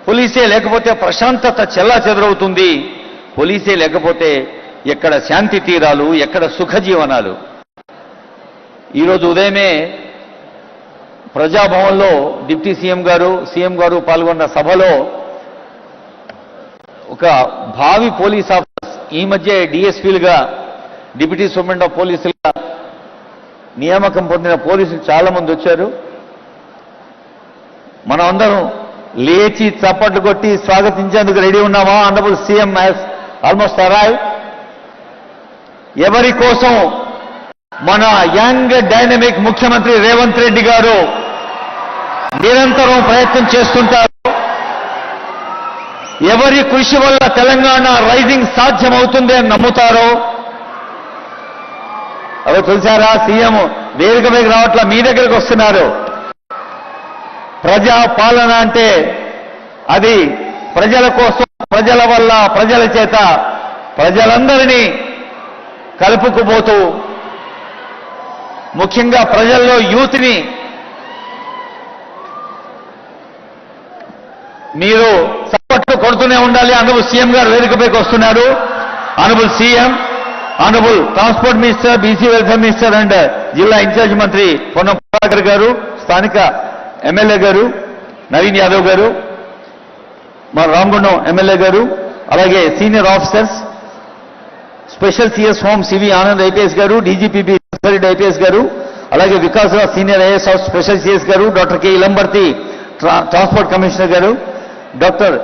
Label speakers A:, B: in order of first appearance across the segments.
A: పోలీసే లేకపోతే ప్రశాంతత చెల్లాచెదరవుతుంది. పోలీసే లేకపోతే ఎక్కడ శాంతి తీరాలు, ఎక్కడ సుఖ జీవనాలు. ఈరోజు ఉదయమే ప్రజాభవన్లో డిప్యూటీ సీఎం గారు పాల్గొన్న సభలో ఒక భావి పోలీస్ ఆఫీసర్, ఈ మధ్య డిఎస్పీలుగా డిప్యూటీ సూపరింటెండెంట్ ఆఫ్ పోలీసులుగా నియామకం పొందిన పోలీసులు చాలా మంది వచ్చారు. మనం అందరం లేచి చప్పట్లు కొట్టి స్వాగతించేందుకు రెడీ ఉన్నామా? Honourable CM has almost arrived. ఎవరి కోసం? మన యంగ్ డైనమిక్ ముఖ్యమంత్రి రేవంత్ రెడ్డి గారు నిరంతరం ప్రయత్నం చేస్తుంటారు. ఎవరి కృషి వల్ల తెలంగాణ రైజింగ్ సాధ్యమవుతుంది అని నమ్ముతారో అవి చూసారా? సీఎం వేదిక మీద రావట్లా, మీ దగ్గరకు వస్తున్నారు. ప్రజా పాలన అంటే అది ప్రజల కోసం, ప్రజల వల్ల, ప్రజల చేత, ప్రజలందరినీ కలుపుకుపోతూ ముఖ్యంగా ప్రజల్లో యూత్ని మీరు సపోర్ట్లు కొడుతూనే ఉండాలి. ఆనరబుల్ సీఎం గారు వేదికపైకి వస్తున్నారు. Honourable CM, honourable transport minister, BC welfare minister and జిల్లా ఇన్ఛార్జ్ మంత్రి పొన్నం ప్రభాకర్ గారు, స్థానిక ఎమ్మెల్యే గారు నవీన్ యాదవ్ గారు, మన రామగుండం ఎమ్మెల్యే గారు, అలాగే senior officers, special CS home CV Anand IPS గారు, డీజీపీబీ రెడ్డి ఐపీఎస్ గారు, అలాగే Vikas Rao senior IAS of special CS గారు, doctor K Ilambarthi transport commissioner గారు, doctor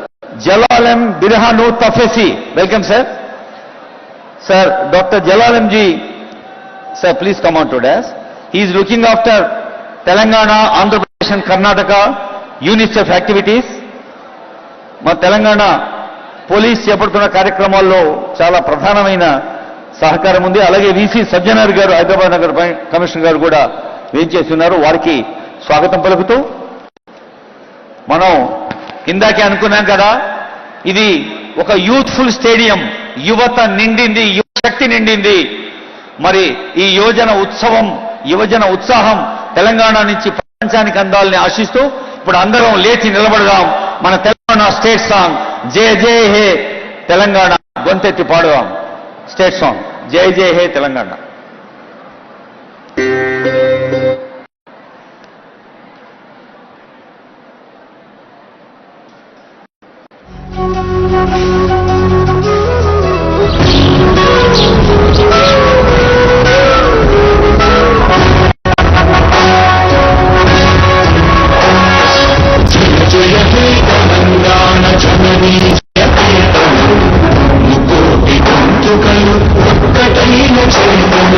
A: Jalalam Birhanu Tafesse, welcome sir. Sir, Dr. Jalalam ji, sir, please come on to desk. He is looking after Telangana, Andhra Pradesh and Karnataka units of activities. మా Telangana police చేపడుతున్న కార్యక్రమాల్లో చాలా ప్రధానమైన సహకారం ఉంది. అలాగే VC Sajjanar గారు, హైదరాబాద్ నగర కమిషనర్ గారు కూడా వేయించేస్తున్నారు. వారికి స్వాగతం పలుకుతూ మనం ఇందాకే అనుకున్నాం కదా, ఇది ఒక యూత్ఫుల్ స్టేడియం, యువత నిండింది, యువశక్తి నిండింది. మరి ఈ యువజన ఉత్సాహం తెలంగాణ నుంచి ప్రపంచానికి అందాలని ఆశిస్తూ ఇప్పుడు అందరం లేచి నిలబడదాం. మన తెలంగాణ స్టేట్ సాంగ్ జయ జయ హే తెలంగాణ గొంతెత్తి పాడుదాం. స్టేట్ సాంగ్ జయ జయ హే తెలంగాణ.
B: ఒక్కటైన చైతన్యం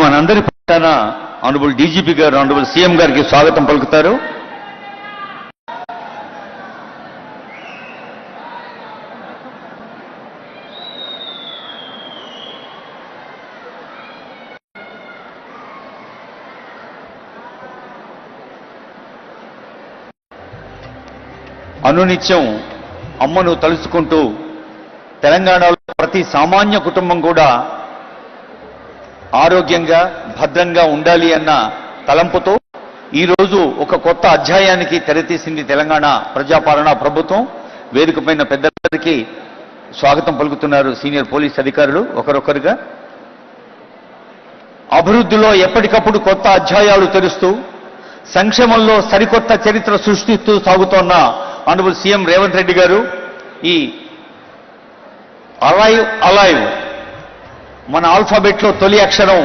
A: మనందరి పక్షాన ఆనరబుల్ డీజీపీ గారు ఆనరబుల్ సీఎం గారికి స్వాగతం పలుకుతారు. అనునిత్యం అమ్మను తలుచుకుంటూ తెలంగాణలో ప్రతి సామాన్య కుటుంబం కూడా ఆరోగ్యంగా భద్రంగా ఉండాలి అన్న తలంపుతో ఈరోజు ఒక కొత్త అధ్యాయానికి తెరతీసింది తెలంగాణ ప్రజాపాలనా ప్రభుత్వం. వేదికపైన పెద్దలందరికీ స్వాగతం పలుకుతున్నారు సీనియర్ పోలీస్ అధికారులు ఒకరొకరుగా. అభివృద్ధిలో ఎప్పటికప్పుడు కొత్త అధ్యాయాలు తెరుస్తూ సంక్షేమంలో సరికొత్త చరిత్ర సృష్టిస్తూ సాగుతోన్న ఆనరబుల్ సీఎం రేవంత్ రెడ్డి గారు ఈ అలైవ్ మన ఆల్ఫాబెట్లో తొలి అక్షరం,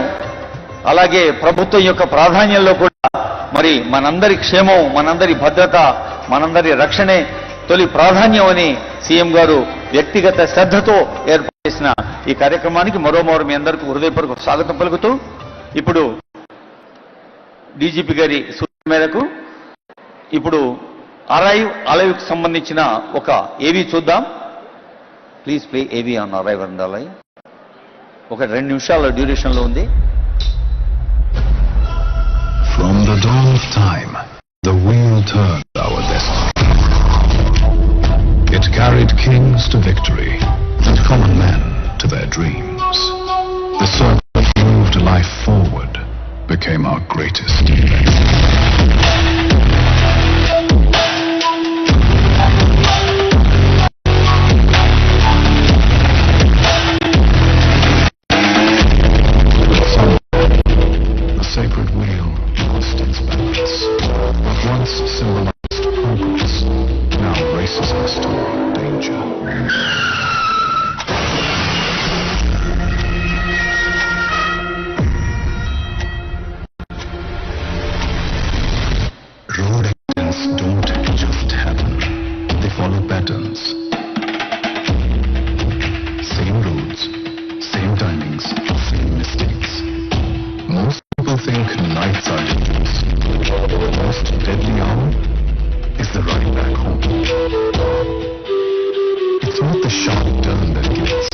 A: అలాగే ప్రభుత్వం యొక్క ప్రాధాన్యంలో కూడా మరి మనందరి క్షేమం, మనందరి భద్రత, మనందరి రక్షణే తొలి ప్రాధాన్యం అని సీఎం గారు వ్యక్తిగత శ్రద్ధతో ఏర్పాటు చేసిన ఈ కార్యక్రమానికి మరోమారు మీ అందరికీ హృదయపూర్వక స్వాగతం పలుకుతూ ఇప్పుడు డీజీపీ గారి సూచన మేరకు ఇప్పుడు అలైవ్కి సంబంధించిన ఒక ఏవీ చూద్దాం. ప్లీజ్ ప్లే ఏవీ ఆన్ అరైవ్ అండ్ అలైవ్. ఒక 2 నిమిషాల డ్యూరేషన్లో ఉంది.
B: From the dawn of time, the wheel turned our destiny. It carried kings to victory and common men to their dreams. The circle that moved life forward became our greatest event. Road accidents don't just happen, they follow patterns. Same roads, same timings, same mistakes. Most people think nights are dangerous. The most deadly hour is the ride back home. It's not the sharp turn that kills.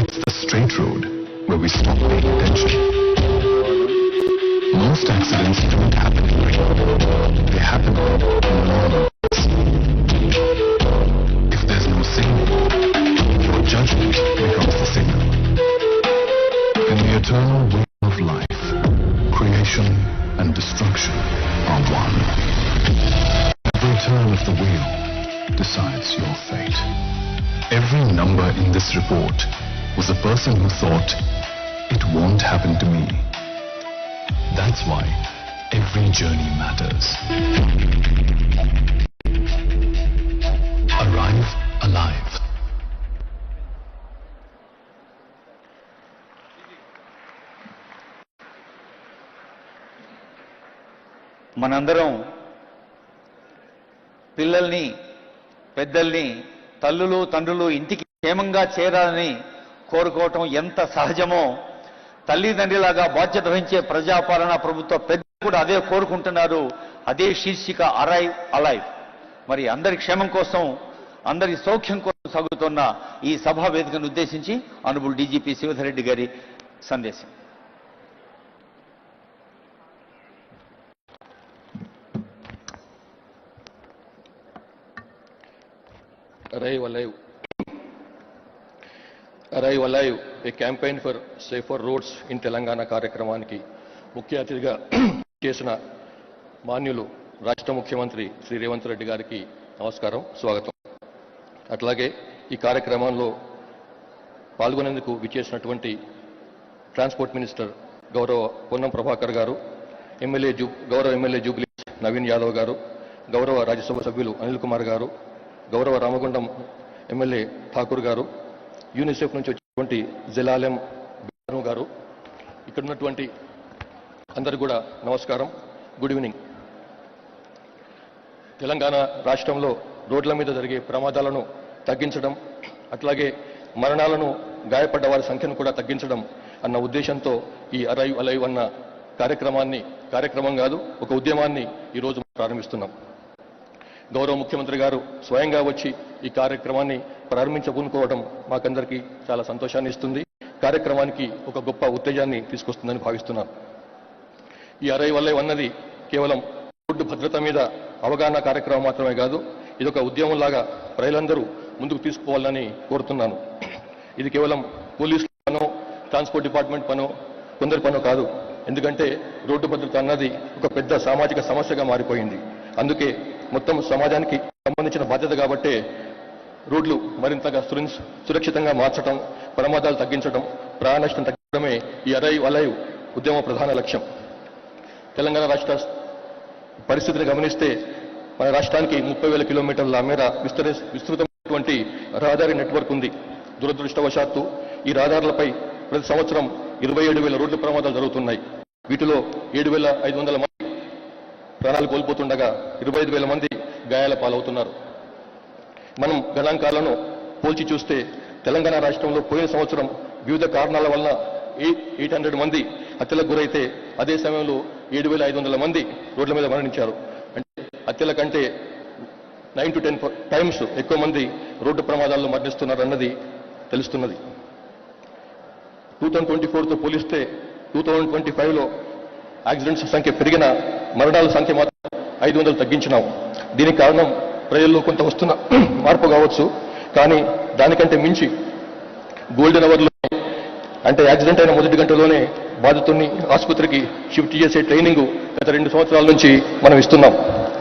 B: It's the straight road where we stop paying attention. Most accidents don't happen in rain. They happen on normal roads. If there's no signal, your judgment becomes the signal. In the eternal wheel of life, creation and destruction are one. Every turn of the wheel decides your fate. Every number in this report was a person who thought, it won't happen to me. That's why every journey matters. Arrive alive.
A: మనందరం పిల్లల్ని, పెద్దల్ని, తల్లులు, తండ్రులు ఇంటికి క్షేమంగా చేరాలని కోరుకోవటం ఎంత సహజమో, తల్లిదండ్రిలాగా బాధ్యత వహించే ప్రజాపాలనా ప్రభుత్వ పెద్దలు కూడా అదే కోరుకుంటున్నారు. అదే శీర్షిక అలైవ్. మరి అందరి క్షేమం కోసం, అందరి సౌఖ్యం కోసం సాగుతున్న ఈ సభా వేదికను ఉద్దేశించి ఆనరబుల్ డీజీపీ శ్రీధర్ రెడ్డి గారి సందేశం.
C: Arrive Alive, a campaign for safer roads in Telangana కార్యక్రమానికి ముఖ్య అతిథిగా చేసిన మాన్యులు రాష్ట్ర ముఖ్యమంత్రి శ్రీ రేవంత్ రెడ్డి గారికి నమస్కారం, స్వాగతం. అట్లాగే ఈ కార్యక్రమంలో పాల్గొనేందుకు విచ్చేసినటువంటి ట్రాన్స్పోర్ట్ మినిస్టర్ గౌరవ పొన్నం ప్రభాకర్ గారు, గౌరవ ఎమ్మెల్యే జూబ్లీ నవీన్ యాదవ్ గారు, గౌరవ రాజ్యసభ సభ్యులు అనిల్ కుమార్ గారు, గౌరవ రామగుండం ఎమ్మెల్యే ఠాకూర్ గారు, యూనిసెఫ్ నుంచి వచ్చినటువంటి జలాలెం గారు, ఇక్కడ ఉన్నటువంటి అందరు కూడా నమస్కారం, గుడ్ ఈవినింగ్. తెలంగాణ రాష్ట్రంలో రోడ్ల మీద జరిగే ప్రమాదాలను తగ్గించడం, అట్లాగే మరణాలను, గాయపడ్డ వారి సంఖ్యను కూడా తగ్గించడం అన్న ఉద్దేశంతో ఈ అరైవ్ అలైవ్ అన్న కార్యక్రమం కాదు, ఒక ఉద్యమాన్ని ఈరోజు ప్రారంభిస్తున్నాం. గౌరవ ముఖ్యమంత్రి గారు స్వయంగా వచ్చి ఈ కార్యక్రమాన్ని ప్రారంభించబూనుకోవడం మాకందరికీ చాలా సంతోషాన్ని ఇస్తుంది. కార్యక్రమానికి ఒక గొప్ప ఉత్తేజాన్ని తీసుకొస్తుందని భావిస్తున్నాను. ఈ అరైవ్ అలైవ్ అన్నది కేవలం రోడ్డు భద్రత మీద అవగాహన కార్యక్రమం మాత్రమే కాదు, ఇది ఒక ఉద్యమంలాగా ప్రజలందరూ ముందుకు తీసుకుపోవాలని కోరుతున్నాను. ఇది కేవలం పోలీసుల పనో, ట్రాన్స్పోర్ట్ డిపార్ట్మెంట్ పనో, కొందరి పనో కాదు. ఎందుకంటే రోడ్డు భద్రత అన్నది ఒక పెద్ద సామాజిక సమస్యగా మారిపోయింది. అందుకే మొత్తం సమాజానికి సంబంధించిన బాధ్యత కాబట్టే రోడ్లు మరింతగా సురక్షితంగా మార్చడం, ప్రమాదాలు తగ్గించడం, ప్రాణ నష్టం తగ్గించడమే ఈ అరైవ్ అలైవ్ ఉద్యమ ప్రధాన లక్ష్యం. తెలంగాణ రాష్ట్ర పరిస్థితిని గమనిస్తే మన రాష్ట్రానికి 30,000 కిలోమీటర్ల మేర విస్తృతమైనటువంటి రహదారి నెట్వర్క్ ఉంది. దురదృష్టవశాత్తు ఈ రహదారులపై ప్రతి సంవత్సరం 27,000 రోడ్ల ప్రమాదాలు జరుగుతున్నాయి. వీటిలో 7,500 మంది ప్రాణాలు కోల్పోతుండగా 25,000 మంది గాయాల పాలవుతున్నారు. మనం గణాంకాలను పోల్చి చూస్తే తెలంగాణ రాష్ట్రంలో పోయిన సంవత్సరం వివిధ కారణాల వలన 800 మంది హత్యలకు గురైతే అదే సమయంలో 7,500 మంది రోడ్ల మీద మరణించారు. అంటే హత్యల కంటే 9 to 10 టైమ్స్ ఎక్కువ మంది రోడ్డు ప్రమాదాల్లో మరణిస్తున్నారన్నది తెలుస్తున్నది. 2024తో పోలిస్తే 2025లో యాక్సిడెంట్స్ సంఖ్య పెరిగిన, మరణాల సంఖ్య మాత్రం 500 తగ్గించినాం. దీనికి కారణం ప్రజల్లో కొంత వస్తున్న మార్పు కావచ్చు, కానీ దానికంటే మించి గోల్డెన్ అవర్లో అంటే యాక్సిడెంట్ అయిన మొదటి గంటలోనే బాధితుడిని ఆసుపత్రికి షిఫ్ట్ చేసే ట్రైనింగ్ గత 2 సంవత్సరాల నుంచి మనం ఇస్తున్నాం.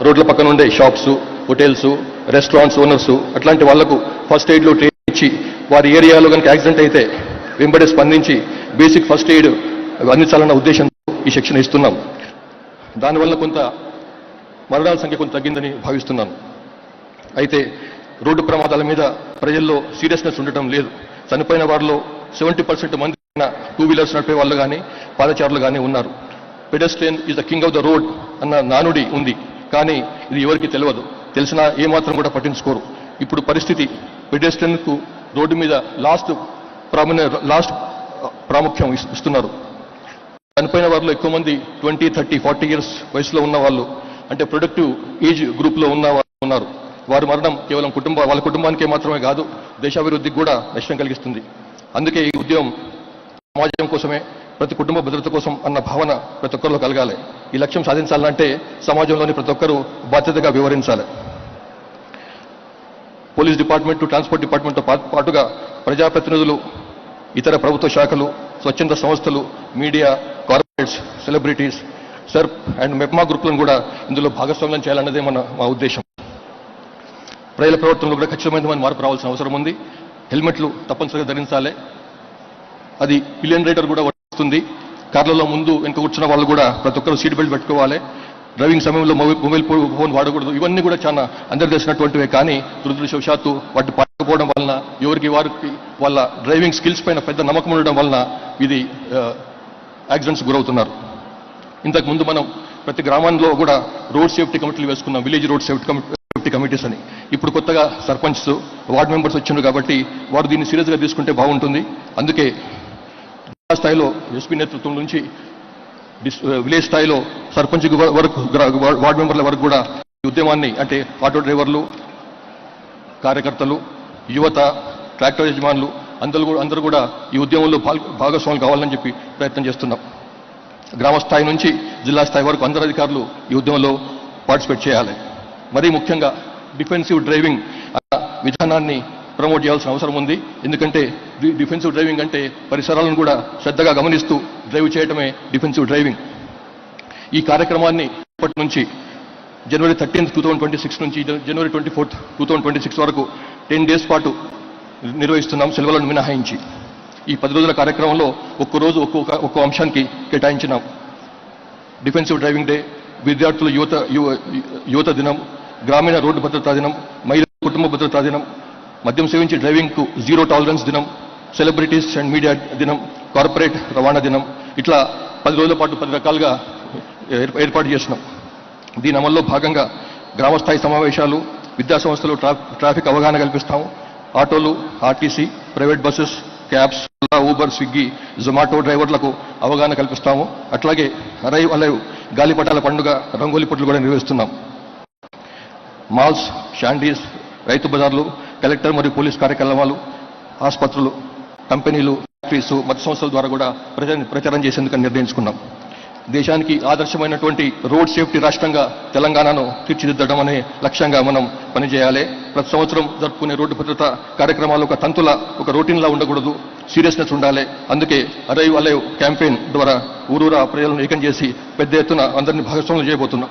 C: రోడ్ల పక్కన ఉండే షాప్స్, హోటల్స్, రెస్టారెంట్స్ ఓనర్స్ అట్లాంటి వాళ్లకు ఫస్ట్ ఎయిడ్లో ట్రైనింగ్ ఇచ్చి వారి ఏరియాలో కనుక యాక్సిడెంట్ అయితే వెంబడే స్పందించి బేసిక్ ఫస్ట్ ఎయిడ్ అందించాలన్న ఉద్దేశంతో ఈ శిక్షణ ఇస్తున్నాం. దానివల్ల కొంత మరణాల సంఖ్య కొంత తగ్గిందని భావిస్తున్నాను. అయితే రోడ్డు ప్రమాదాల మీద ప్రజల్లో సీరియస్నెస్ ఉండటం లేదు. చనిపోయిన వారిలో 70% మంది 2 వీలర్స్ నడిపే వాళ్ళు కానీ, పాదచారులు కానీ ఉన్నారు. Pedestrian is the king of the road అన్న నానుడి ఉంది, కానీ ఇది ఎవరికి తెలియదు. తెలిసినా ఏమాత్రం కూడా పట్టించుకోరు. ఇప్పుడు పరిస్థితి పెడెస్ట్రియన్ కు రోడ్డు మీద లాస్ట్ ప్రాముఖ్యం ఇస్తున్నారు. చనిపోయిన వారిలో ఎక్కువ మంది 20, 30, 40 ఇయర్స్ వయసులో ఉన్న వాళ్ళు, అంటే ప్రొడక్టివ్ ఏజ్ గ్రూప్ లో ఉన్న వాళ్ళు ఉన్నారు. వారి మరణం కేవలం వాళ్ళ కుటుంబానికే మాత్రమే కాదు, దేశాభివృద్ధికి కూడా నష్టం కలిగిస్తుంది. అందుకే ఈ ఉద్యమం సమాజం కోసమే, ప్రతి కుటుంబ భద్రత కోసం అన్న భావన ప్రతి ఒక్కరిలో కలగాలి. ఈ లక్ష్యం సాధించాలంటే సమాజంలోని ప్రతి ఒక్కరూ బాధ్యతగా వివరించాలి. పోలీస్ డిపార్ట్మెంట్, ట్రాన్స్పోర్ట్ డిపార్ట్మెంట్తో పాటుగా ప్రజాప్రతినిధులు, ఇతర ప్రభుత్వ శాఖలు, స్వచ్ఛంద సంస్థలు, media, corporates, celebrities, SERP and MEPMA గ్రూపులను కూడా ఇందులో భాగస్వామ్యం చేయాలన్నదే మా ఉద్దేశం. ప్రజల ప్రవర్తనలో కూడా ఖచ్చితమైన మార్పు రావాల్సిన అవసరం ఉంది. హెల్మెట్లు తప్పనిసరిగా ధరించాలి. అది పిలియన్ రైడర్ కూడా వస్తుంది. కార్లలో ముందు వెనుక కూర్చున్న వాళ్ళు కూడా ప్రతి ఒక్కరు సీట్ బెల్ట్ పెట్టుకోవాలి. డ్రైవింగ్ సమయంలో మొబైల్ ఫోన్ వాడకూడదు. ఇవన్నీ కూడా చాలా అందరు తెలిసినటువంటివే, కానీ దురదృష్టవశాత్తు వాటి పడకపోవడం వలన వారికి వాళ్ళ డ్రైవింగ్ స్కిల్స్ పైన పెద్ద నమ్మకం ఉండడం వలన ఇది యాక్సిడెంట్స్ గురవుతున్నారు. ఇంతకు ముందు మనం ప్రతి గ్రామంలో కూడా రోడ్ సేఫ్టీ కమిటీలు వేసుకున్నాం, విలేజ్ రోడ్ సేఫ్టీ కమిటీస్ అని. ఇప్పుడు కొత్తగా సర్పంచ్స్, వార్డ్ మెంబర్స్ వచ్చిండ్రు కాబట్టి వారు దీన్ని సీరియస్గా తీసుకుంటే బాగుంటుంది. అందుకే జిల్లా స్థాయిలో ఎస్పీ నేతృత్వం నుంచి విలేజ్ స్థాయిలో సర్పంచ్ వరకు, వార్డు మెంబర్ల వరకు కూడా ఈ ఉద్యమాన్ని, అంటే ఆటో డ్రైవర్లు, కార్యకర్తలు, యువత, ట్రాక్టర్ యజమానులు అందరూ కూడా ఈ ఉద్యమంలో భాగస్వాములు కావాలని చెప్పి ప్రయత్నం చేస్తున్నాం. గ్రామ స్థాయి నుంచి జిల్లా స్థాయి వరకు అందరు అధికారులు ఈ ఉద్యమంలో పార్టిసిపేట్ చేయాలి. మరీ ముఖ్యంగా డిఫెన్సివ్ డ్రైవింగ్ విధానాన్ని ప్రమోట్ చేయాల్సిన అవసరం ఉంది. ఎందుకంటే డిఫెన్సివ్ డ్రైవింగ్ అంటే పరిసరాలను కూడా శ్రద్ధగా గమనిస్తూ డ్రైవ్ చేయటమే డిఫెన్సివ్ డ్రైవింగ్. ఈ కార్యక్రమాన్ని ఇప్పటి నుంచి జనవరి 13, 2026 నుంచి జనవరి 24, 2026 వరకు 10 days పాటు నిర్వహిస్తున్నాం, సెలవులను మినహాయించి. ఈ 10 రోజుల కార్యక్రమంలో ఒక్కరోజు ఒక్కో అంశానికి కేటాయించినాం. డిఫెన్సివ్ డ్రైవింగ్ డే, విద్యార్థుల యువత దినం, గ్రామీణ రోడ్డు భద్రతా దినం, మహిళల కుటుంబ భద్రతా దినం, మద్యం సేవించి డ్రైవింగ్కు జీరో టాలరెన్స్ దినం, సెలబ్రిటీస్ అండ్ మీడియా దినం, కార్పొరేట్ రవాణా దినం, ఇట్లా 10 రోజుల పాటు 10 రకాలుగా ఏర్పాటు చేసినాం. దీని అమల్లో భాగంగా గ్రామస్థాయి సమావేశాలు, విద్యా సంస్థలు ట్రాఫిక్ అవగాహన కల్పిస్తాము. ఆటోలు, RTC, private buses, cabs, Uber, Swiggy, Zomato డ్రైవర్లకు అవగాహన కల్పిస్తాము. అట్లాగే అరైవ్ అలైవ్ గాలిపటాల పండుగ రంగోలీ పోటీలు కూడా నిర్వహిస్తున్నాం. మాల్స్, షాండీస్, రైతు బజార్లు, కలెక్టర్ మరియు పోలీస్ కార్యక్రమాలు, ఆసుపత్రులు, కంపెనీలు, ఫ్యాక్టరీస్, మత సంస్థల ద్వారా కూడా ప్రచారం చేసేందుకు నిర్ణయించుకున్నాం. దేశానికి ఆదర్శమైనటువంటి రోడ్ సేఫ్టీ రాష్ట్రంగా తెలంగాణను తీర్చిదిద్దడం అనే లక్ష్యంగా మనం పనిచేయాలి. ప్రతి సంవత్సరం జరుపుకునే రోడ్డు భద్రత కార్యక్రమాలు ఒక తంతుల, ఒక రొటీన్లా ఉండకూడదు, సీరియస్నెస్ ఉండాలి. అందుకే అరైవ్ అలైవ్ క్యాంపెయిన్ ద్వారా ఊరూరా ప్రజలను ఏకం చేసి పెద్ద ఎత్తున అందరినీ భాగస్వాములు చేయబోతున్నాం.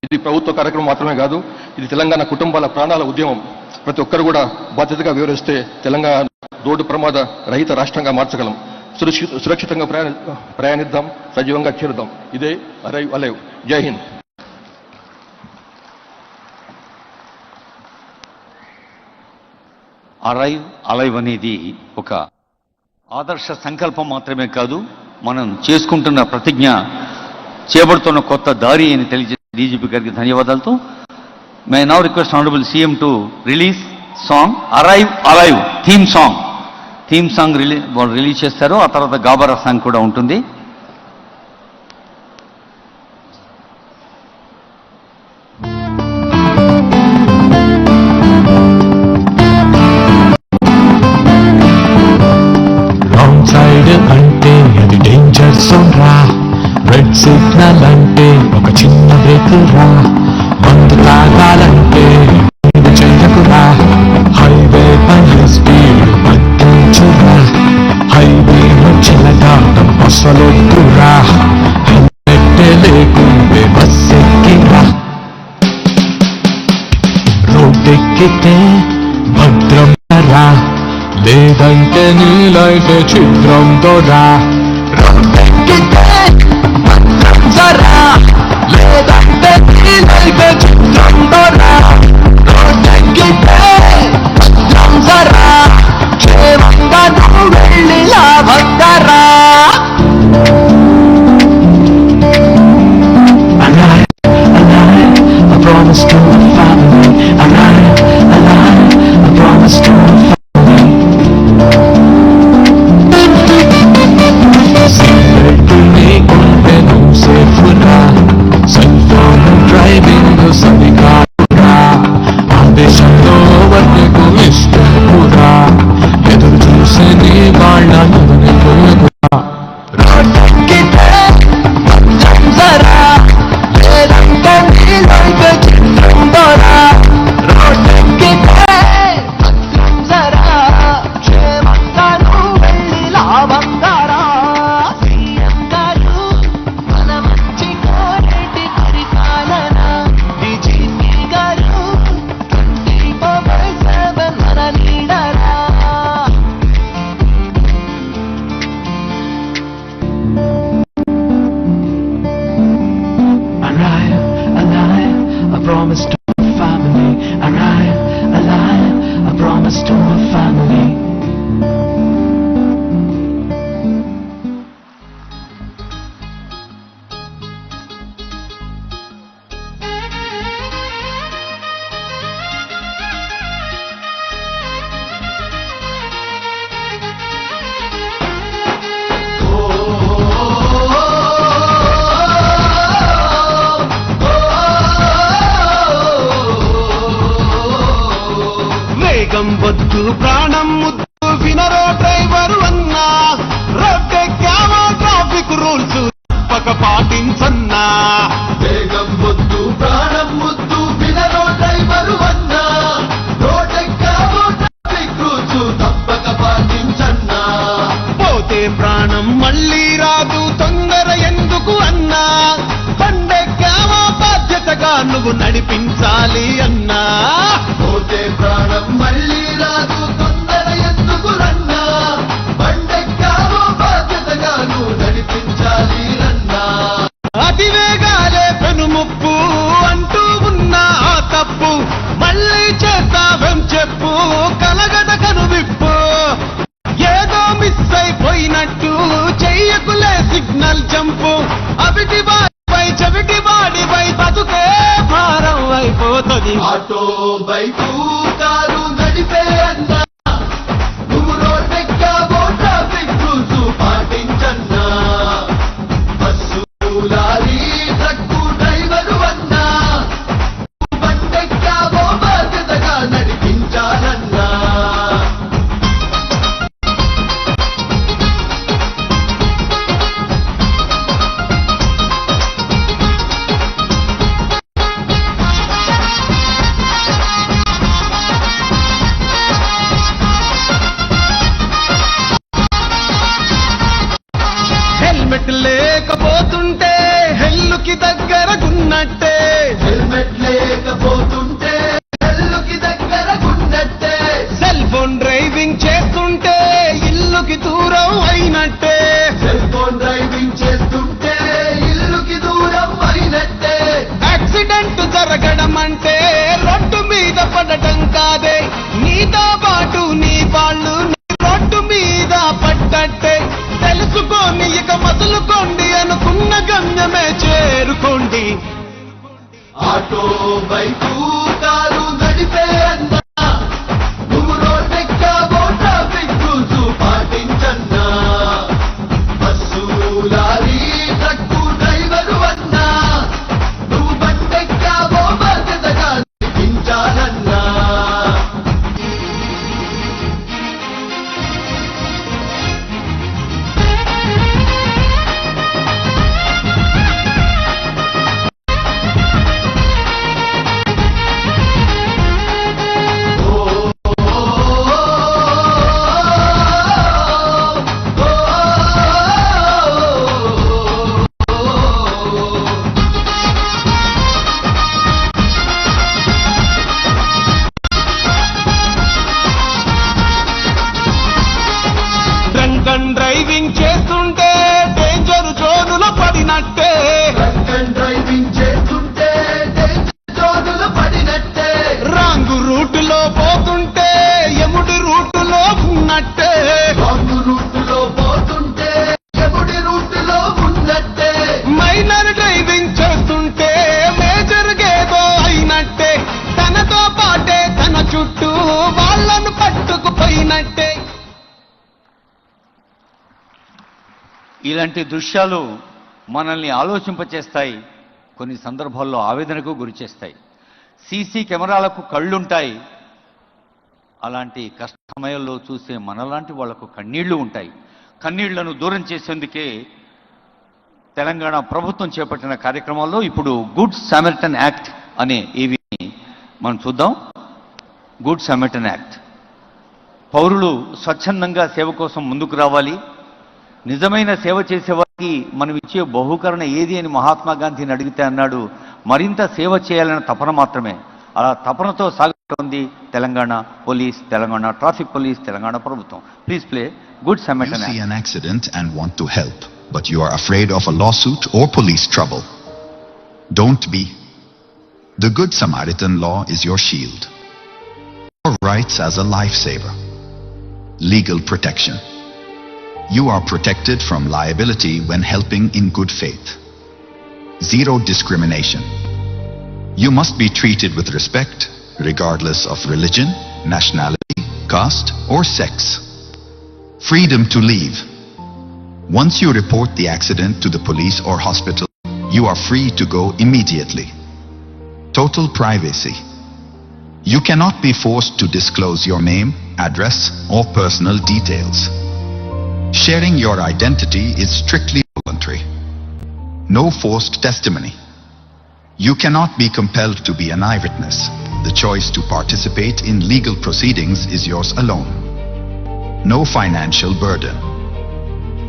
C: ఇది ప్రభుత్వ కార్యక్రమం మాత్రమే కాదు, ఇది తెలంగాణ కుటుంబాల ప్రాణాల ఉద్యమం. ప్రతి ఒక్కరు కూడా బాధ్యతగా వివరిస్తే తెలంగాణ రోడ్డు ప్రమాద రహిత రాష్ట్రంగా మార్చగలం. సురక్షితంగా ప్రయాణిద్దాం, సజీవంగా చేరుదాం. ఇదే అరైవ్ అలైవ్. జై హింద్.
A: అరైవ్ అలైవ్ అనేది ఒక ఆదర్శ సంకల్పం మాత్రమే కాదు, మనం చేసుకుంటున్న ప్రతిజ్ఞ, చేపడుతున్న కొత్త దారి అని తెలియజేసే డీజీపీ గారికి ధన్యవాదాలతో may now request honourable CM to release song arrive alive theme song release చేస్తారు. ఆ తర్వాత గాబరా సాంగ్ కూడా ఉంటుంది.
D: రాంగ్ సైడ్ అంటే అది డేంజర్ జోన్ రా, రెడ్ సిగ్నల్ అంటే ఒక చిన్న బ్రేక్ రా, మందు తాగాలంటే చెయ్యకురా, హైవే పై స్పీడ్ పట్టించురా, హైవే చిన్నదాటం అసలొద్దురా, హెల్మెట్ లేకుంటే బస్ ఎక్కిరా, రోడ్డెక్కితే భద్రం రా, లేదంటే నీ లైఫ్ చిత్రం దొరా, రోడ్డెక్కితే భద్రం జరా, లేదంటే నీ లైఫ్ చిత్రం దొరా, రోడ్డెక్కితే భద్రం జరా, క్షేమంగా నువ్వు వెళ్ళి లాభంగా రా. I promise to my family, alive, I promise to my family. Cell phone driving సరికాదురా, ఆదేశంలో వర్ణకు ఇష్టకురా, ఎదురు చూసే నీ వాళ్ళ నువ్వురా, రోడ్డెక్కితే భద్రం జరా, లేదంటే నీ లైఫ్ చిత్రం దొరా, రోడ్డెక్కితే భద్రం జరా, క్షేమంగా నువ్వు వెళ్ళి లాభంగా రా. Promise to my family, alive, I promise to my family. వద్దు ప్రాణం ముద్దు వినరో డ్రైవరు అన్నా, రోడ్డెక్కామో ట్రాఫిక్ రూల్స్ తప్పక పాటించన్నా, వేగం వద్దు ప్రాణం ముద్దు వినరో డ్రైవరు అన్నా, రోడ్డెక్కామో ట్రాఫిక్ రూల్స్ తప్పక పాటించన్నా, పోతే ప్రాణం మళ్ళీ రాదు తొందర ఎందుకు అన్నా, బండెక్కామో బాధ్యతగా నువ్వు నడిపించాలి అన్నా, పోతే ప్రాణం మళ్ళీ రాదు తొందర ఎందుకు రన్నా, బండెక్కామో బాధ్యతగా నువ్వు నడిపించాలి రన్నా, అతివేగాలే పెనుముప్పు అంటూ ఉన్నా ఆ తప్పు మళ్ళీ చేస్తావేం చెప్పు, కలగడ కనువిప్పు, ఏదో మిస్ అయిపోయినట్టు చెయ్యకులే సిగ్నల్ జంపు, అవిటి వాడిపై చెవిటి వాడిపై బతుకే భారం అయిపోతుంది, ఆటో బైకు కారు నడిపే అన్నా, నువ్వు రోడ్డెక్కావో
E: చుట్టూ వాళ్ళను పట్టుకుపోయినట్టే.
A: ఇలాంటి దృశ్యాలు మనల్ని ఆలోచింపచేస్తాయి, కొన్ని సందర్భాల్లో ఆవేదనకు గురి చేస్తాయి. సీసీ కెమెరాలకు కళ్ళుంటాయి, అలాంటి కష్ట సమయంలో చూసే మనలాంటి వాళ్లకు కన్నీళ్లు ఉంటాయి. కన్నీళ్లను దూరం చేసేందుకే తెలంగాణ ప్రభుత్వం చేపట్టిన కార్యక్రమాల్లో ఇప్పుడు గుడ్ సామరిటన్ యాక్ట్ అనే ఇవి మనం చూద్దాం. Good Samaritan act. పౌరులు స్వచ్ఛందంగా సేవ కోసం ముందుకు రావాలి. నిజమైన సేవ చేసేవారికి మనం ఇచ్చే బహుకరణ ఏది అని మహాత్మా గాంధీని అడిగితే అన్నాడు, మరింత సేవ చేయాలన్న తపన మాత్రమే. అలా తపనతో సాగుతోంది Telangana police, Telangana traffic police, Telangana ప్రభుత్వం. Please play good
F: You
A: Samaritan
F: see
A: act.
F: an accident and want to help, but you are afraid of a lawsuit or police trouble. Don't be. The Good Samaritan law is your shield. Your rights as a lifesaver. Legal protection. You are protected from liability when helping in good faith. Zero discrimination. You must be treated with respect, regardless of religion, nationality, caste, or sex. Freedom to leave. Once you report the accident to the police or hospital, you are free to go immediately. Total privacy. You cannot be forced to disclose your name, address, or personal details. Sharing your identity is strictly voluntary. No forced testimony. You cannot be compelled to be an eyewitness. The choice to participate in legal proceedings is yours alone. No financial burden.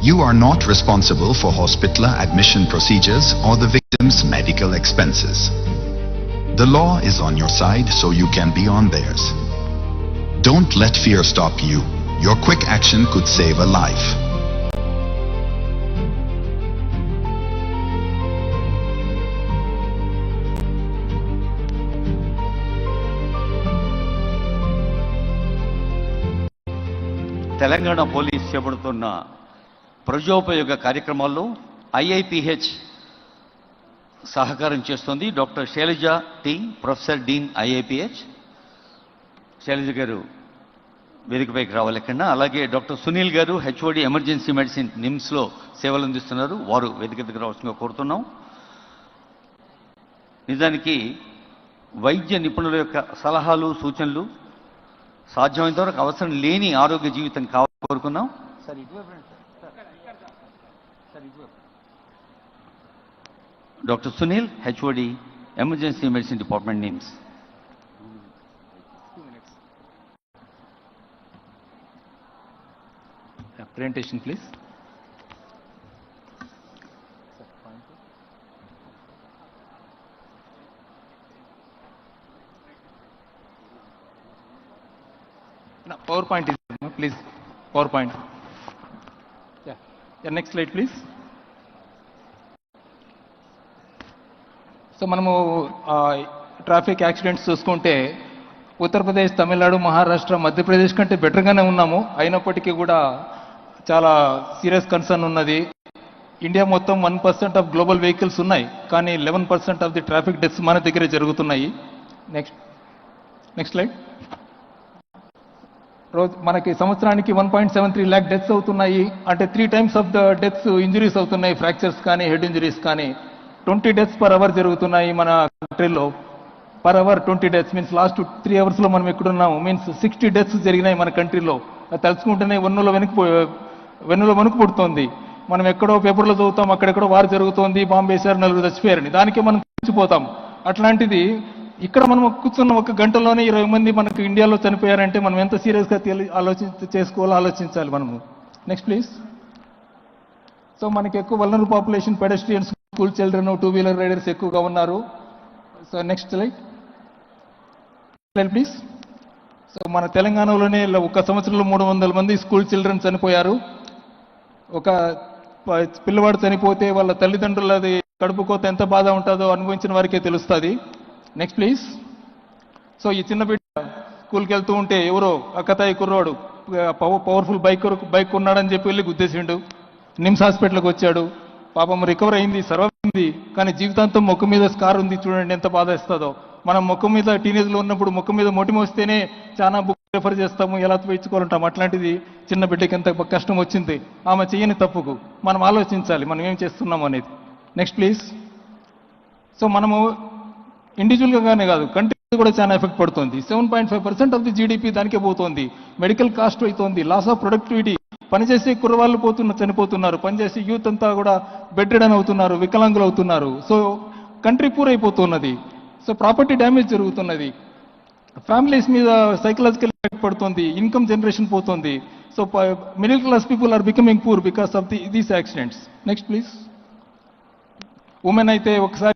F: You are not responsible for hospital admission procedures or the victim's medical expenses. The law is on your side, so you can be on theirs. Don't let fear stop you. Your quick action could save a life.
A: Telangana police చేపడుతున్న ప్రజోపయోగ కార్యక్రమాల్లో IIPH సహకారం చేస్తుంది. Doctor Shailaja T, professor dean IIPH. Shailaja గారు వేదికపైకి రావాలి కన్నా. అలాగే డాక్టర్ సునీల్ గారు హెచ్ఓడి ఎమర్జెన్సీ మెడిసిన్ నిమ్స్లో సేవలు అందిస్తున్నారు, వారు వేదిక దగ్గర రావాల్సిందిగా కోరుతున్నాం. నిజానికి వైద్య నిపుణుల యొక్క సలహాలు సూచనలు సాధ్యమైనంత వరకు అవసరం లేని ఆరోగ్య జీవితం కావాలని కోరుకున్నాం. Doctor Sunil, HOD emergency medicine department NIMS.
G: Presentation, please. No, PowerPoint is no, please. PowerPoint. Yeah. Yeah. Next slide, please. So మనము ట్రాఫిక్ యాక్సిడెంట్స్ చూసుకుంటే ఉత్తరప్రదేశ్, తమిళనాడు, మహారాష్ట్ర, మధ్యప్రదేశ్ కంటే బెటర్గానే ఉన్నాము. అయినప్పటికీ కూడా చాలా సీరియస్ కన్సర్న్ ఉన్నది. ఇండియా మొత్తం 1% ఆఫ్ గ్లోబల్ వెహికల్స్ ఉన్నాయి, కానీ 11% ఆఫ్ ది ట్రాఫిక్ డెత్స్ మన దగ్గరే జరుగుతున్నాయి. Next slide. రోజు మనకి సంవత్సరానికి 1.73 lakh డెత్స్ అవుతున్నాయి. అంటే 3 times of the deaths injuries అవుతున్నాయి, ఫ్రాక్చర్స్ కానీ హెడ్ ఇంజురీస్ కానీ. 20 deaths per hour జరుగుతున్నాయి మన కంట్రీలో. Per hour 20 deaths means last 3 hours లో మనం ఎక్కడున్నాము మీన్స్ 60 deaths జరిగినాయి మన కంట్రీలో. అది తలుచుకుంటేనే వెన్నులో వణుకు పుడుతోంది. మనం ఎక్కడో పేపర్లో చదువుతాం, అక్కడెక్కడో వారు జరుగుతోంది, బాంబు వేశారు, 9 చచ్చిపోయారని, దానికే మనం కూర్చిపోతాం. అట్లాంటిది ఇక్కడ మనం కూర్చున్న 1 గంటలోనే 20 మంది మనకు ఇండియాలో చనిపోయారంటే మనం ఎంత సీరియస్గా ఆలోచించాలి మనము. Next please. సో మనకి ఎక్కువ vulnerable population, pedestrians, school children, 2-wheeler riders ఎక్కువగా ఉన్నారు. So next slide please. So మన తెలంగాణలోనే 1 సంవత్సరంలో 300 మంది స్కూల్ చిల్డ్రన్ చనిపోయారు. ఒక పిల్లవాడు చనిపోతే వాళ్ళ తల్లిదండ్రులది కడుపు కోత ఎంత బాధ ఉంటుందో అనుభవించిన వారికే తెలుస్తుంది. Next please. సో ఈ చిన్న బిడ్డ స్కూల్కి వెళ్తూ ఉంటే ఎవరో అక్కతాయి కుర్రోడు పవర్ఫుల్ బైక్ ఉన్నాడని చెప్పి వెళ్ళి గుద్దేసిండు. నిమ్స్ హాస్పిటల్కి వచ్చాడు. పాపం రికవర్ అయింది, సర్వైవ్ అయింది, కానీ జీవితాంతం ముఖం మీద స్కార్ ఉంది. చూడండి ఎంత బాధ ఇస్తుందో. మనం ముఖం మీద టీనేజ్లో ఉన్నప్పుడు ముఖం మీద మొటిమ వస్తేనే చాలా బుక్ రెఫర్ చేస్తాము, ఎలా వేయించుకోవాలంటాం. అట్లాంటిది చిన్న బిడ్డకి ఎంత కష్టం వచ్చింది ఆమె చేయని తప్పుకు మనం ఆలోచించాలి మనం ఏం చేస్తున్నాం అనేది. Next please. సో మనము ఇండివిజువల్గానే కాదు కంట్రీ కూడా చాలా ఎఫెక్ట్ పడుతుంది. 7.5% ఆఫ్ ది జీడిపి దానికే పోతుంది. మెడికల్ కాస్ట్ అవుతుంది, లాస్ ఆఫ్ ప్రొడక్టివిటీ, పనిచేసే కుర్రవాళ్ళు చనిపోతున్నారు, పనిచేసే యూత్ అంతా కూడా బెడ్ రిడన్ అవుతున్నారు, వికలాంగులు అవుతున్నారు. సో కంట్రీ పూర్ అయిపోతున్నది. సో ప్రాపర్టీ డ్యామేజ్ జరుగుతున్నది, ఫ్యామిలీస్ మీద సైకలాజికల్ ఎఫెక్ట్ పడుతుంది, ఇన్కమ్ జనరేషన్ పోతుంది. So middle class people are becoming poor because of these accidents. Next please. Women అయితే ఒకసారి